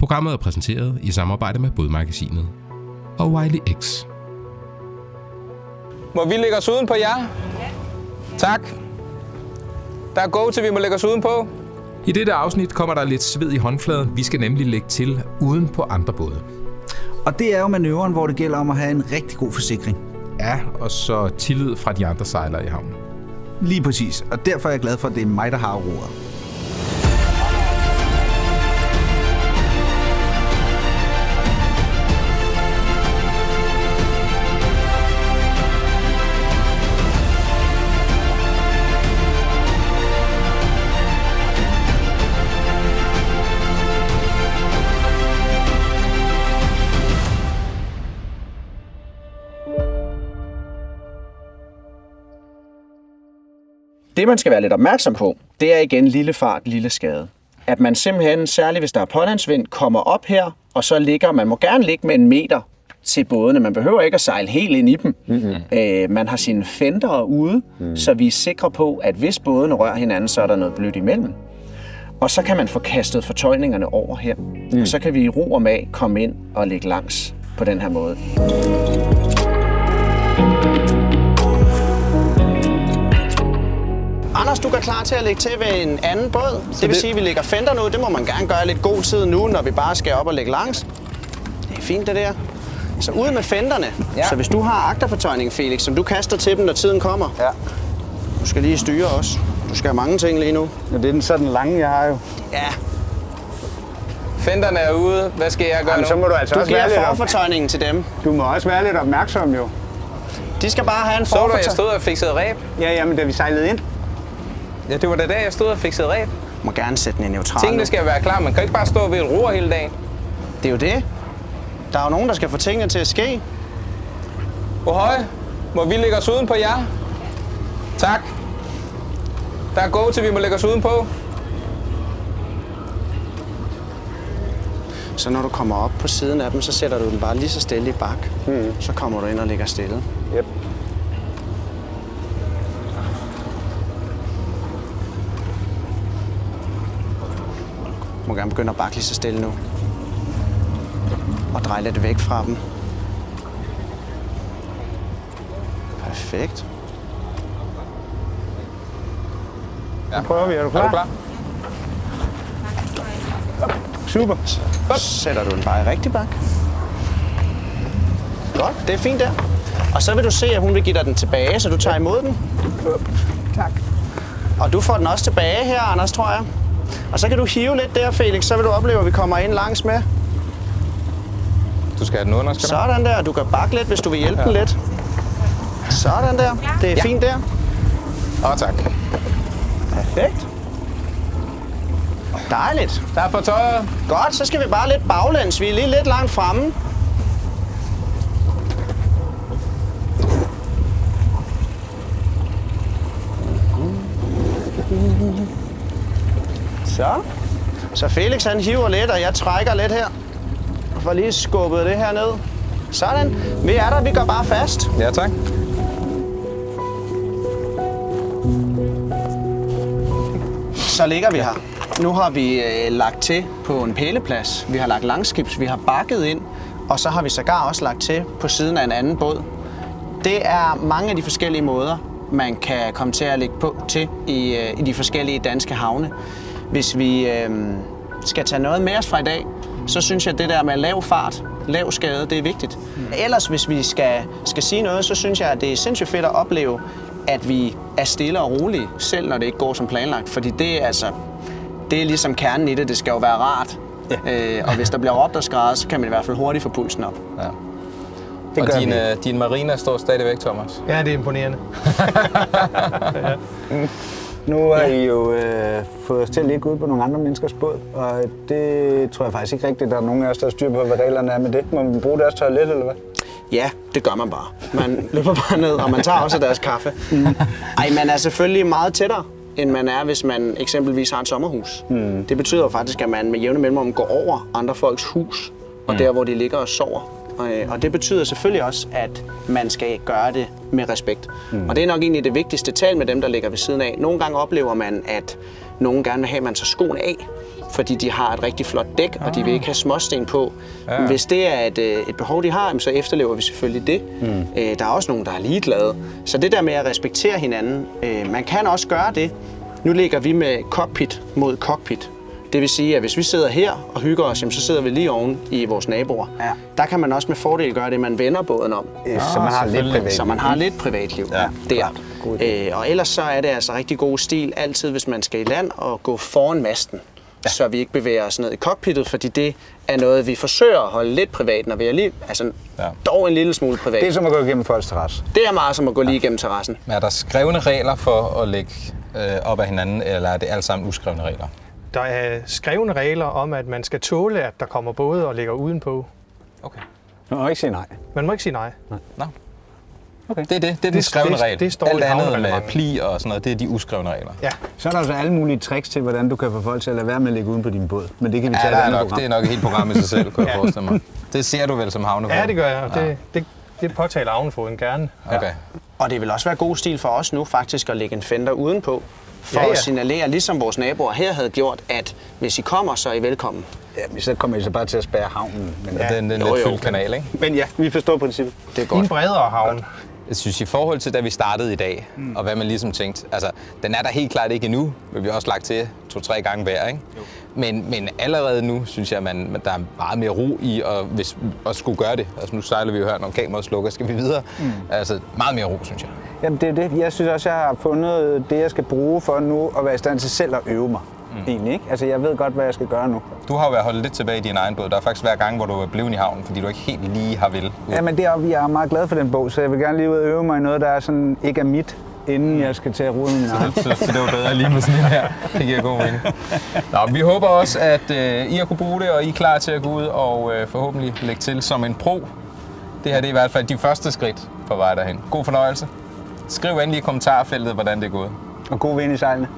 Programmet er præsenteret i samarbejde med Bådmagasinet og Wiley X. Må vi lægge os uden på jer? Tak. Der er go til, vi må lægge os uden på. I dette afsnit kommer der lidt sved i håndfladen. Vi skal nemlig lægge til uden på andre både. Og det er jo manøvren, hvor det gælder om at have en rigtig god forsikring. Ja, og så tillid fra de andre sejlere i havnen. Lige præcis, og derfor er jeg glad for, at det er mig, der har roret. Det, man skal være lidt opmærksom på, det er igen lille fart, lille skade. At man simpelthen, særligt hvis der er pålandsvind, kommer op her, og så ligger, man må gerne ligge med 1 meter til bådene. Man behøver ikke at sejle helt ind i dem. Man har sine fendere ude, så vi er sikre på, at hvis bådene rører hinanden, så er der noget blødt imellem. Og så kan man få kastet fortøjningerne over her. Og så kan vi i ro og mag komme ind og ligge langs på den her måde. Anders, du er klar til at lægge til ved en anden båd. Det vil sige, at vi lægger fenderne ud. Det må man gerne gøre lidt god tid nu, når vi bare skal op og lægge langs. Det er fint, det der. Så ud med fenderne. Ja. Så hvis du har agterfortøjning, Felix, som du kaster til dem, når tiden kommer. Ja. Du skal lige styre også. Du skal have mange ting lige nu. Ja, det er så den lange, jeg har jo. Ja. Fenderne er ude. Hvad skal jeg gøre nu? Så må du altså du også være giver forfortøjningen til dem. Du må også være lidt opmærksom jo. De skal bare have en forfortøjning. Så du, jeg stod og fiksede ræb? Ja, men da vi sejlede ind. Ja, det var da jeg stod og fiksede ræb. Må gerne sætte den i neutral. Tingene skal være klar. Man kan ikke bare stå ved et roer hele dagen. Det er jo det. Der er jo nogen, der skal få tingene til at ske. Hvor høj? Må vi lægge os uden på jer? Tak. Der er go til, vi må lægge os uden på. Så når du kommer op på siden af dem, så sætter du den bare lige så stille i bak. Så kommer du ind og ligger stille. Yep. Du må gerne begynde at bakke lige så stille nu. Og dreje lidt væk fra dem. Perfekt. Ja. Nu prøver vi. Er du klar? Er du klar? Super. Så sætter du den bare i rigtig bak. Godt, det er fint der. Og så vil du se, at hun vil give dig den tilbage, så du tager imod den. Tak. Og du får den også tilbage her, Anders, tror jeg. Og så kan du hive lidt der, Felix, så vil du opleve, at vi kommer ind langs med. Du skal have den under, skal du? Sådan der. Du kan bakke lidt, hvis du vil hjælpe den lidt. Sådan der. Det er fint der. Tak. Perfekt. Dejligt. Der er fortøjet. Godt, så skal vi bare lidt baglæns. Vi er lige lidt langt fremme. Så Felix han hiver lidt, og jeg trækker lidt her. Og får lige skubbet det her ned. Sådan. Vi er der, vi går bare fast. Ja, tak. Så ligger vi her. Nu har vi lagt til på en pæleplads. Vi har lagt langskibs, vi har bakket ind, og så har vi sågar også lagt til på siden af en anden båd. Det er mange af de forskellige måder, man kan komme til at lægge på til i de forskellige danske havne. Hvis vi skal tage noget med os fra i dag, så synes jeg, at det der med lav fart, lav skade, det er vigtigt. Ellers, hvis vi skal sige noget, så synes jeg, at det er sindssygt fedt at opleve, at vi er stille og rolige, selv når det ikke går som planlagt. Fordi det er ligesom kernen i det. Det skal jo være rart. Ja. Og hvis der bliver råbt og skrædder, så kan man i hvert fald hurtigt få pulsen op. Ja. Og din marina står stadigvæk, Thomas. Ja, det er imponerende. Nu har I jo fået os til at ligge ude på nogle andre menneskers båd, og det tror jeg faktisk ikke rigtigt, der er nogen af os, der har styr på, hvad reglerne er med det. Må man bruge deres toilet, eller hvad? Ja, det gør man bare. Man løber bare ned, og man tager også deres kaffe. Ej, man er selvfølgelig meget tættere, end man er, hvis man eksempelvis har et sommerhus. Det betyder jo faktisk, at man med jævne mellemrum går over andre folks hus, og der, hvor de ligger og sover. Og det betyder selvfølgelig også, at man skal gøre det med respekt. Og det er nok egentlig det vigtigste. Tal med dem, der ligger ved siden af. Nogle gange oplever man, at nogen gerne vil have, at man tager skoene af, fordi de har et rigtig flot dæk, og de vil ikke have småsten på. Ja. Men hvis det er et behov, de har, så efterlever vi selvfølgelig det. Der er også nogen, der er ligeglade. Så det der med at respektere hinanden, man kan også gøre det. Nu ligger vi med cockpit mod cockpit. Det vil sige, at hvis vi sidder her og hygger os, så sidder vi lige oven i vores naboer. Ja. Der kan man også med fordel gøre det, man vender båden om. Så man har lidt privatliv. Så man har lidt privatliv der. Og ellers så er det altså rigtig god stil altid, hvis man skal i land, og gå foran masten. Ja. Så vi ikke bevæger os ned i cockpittet, fordi det er noget, vi forsøger at holde lidt privat, når vi er lige, dog en lille smule privat. Det er som at gå igennem folks terrasse. Det er meget som at gå lige igennem terrassen. Men er der skrevne regler for at lægge op ad hinanden, eller er det alt sammen uskrevne regler? Der er skrevne regler om, at man skal tåle, at der kommer både og ligger udenpå. Okay. Man må ikke sige nej. Man må ikke sige nej. Nå. Okay. Det er den skrevne regel. Det står alt andet med pli og sådan noget, det er de uskrevne regler. Ja. Så er der altså alle mulige tricks til, hvordan du kan få folk til at lade være med at ligge uden på din båd. Men det kan vi tage et andet program. Det er nok et helt program i sig selv, kunne jeg forestille mig. Det ser du vel som havnefod? Ja, det gør jeg, og det påtaler havnefoden gerne. Okay. Og det vil også være god stil for os nu faktisk at lægge en fender udenpå, for at signalere, ligesom vores naboer her havde gjort, at hvis I kommer, så er I velkommen. Ja, så kommer I så bare til at spærre havnen. Men det er en lidt fyldt kanal, ikke? Men ja, vi forstår princippet. Det er godt. En bredere havn. Jeg synes, i forhold til, da vi startede i dag, og hvad man ligesom tænkte, altså, den er der helt klart ikke endnu, men vi har også lagt til 2-3 gange hver, ikke? Men allerede nu, synes jeg, der er meget mere ro i at skulle gøre det. Altså, nu sejler vi jo her, når kameraet slukker, skal vi videre. Altså, meget mere ro, synes jeg. Jamen, det er det. Jeg synes også, jeg har fundet det, jeg skal bruge for nu at være i stand til selv at øve mig. Egentlig, ikke? Altså, jeg ved godt, hvad jeg skal gøre nu. Du har jo været holdt lidt tilbage i din egen båd. Der er faktisk hver gang, hvor du er blevet i havnen, fordi du ikke helt lige har vil. Ja, men jeg er meget glad for den bog, så jeg vil gerne lige ud og øve mig i noget, der er sådan, ikke er mit, inden jeg skal til at rulle min egen. Så det var bedre lige med sådan her. Det giver god mening. Nå, vi håber også, at I har kunne bruge det, og I er klar til at gå ud og forhåbentlig lægge til som en pro. Det her det er i hvert fald de første skridt på vej derhen. God fornøjelse. Skriv endelig i kommentarfeltet, hvordan det er gået. Og god vind i sejlene.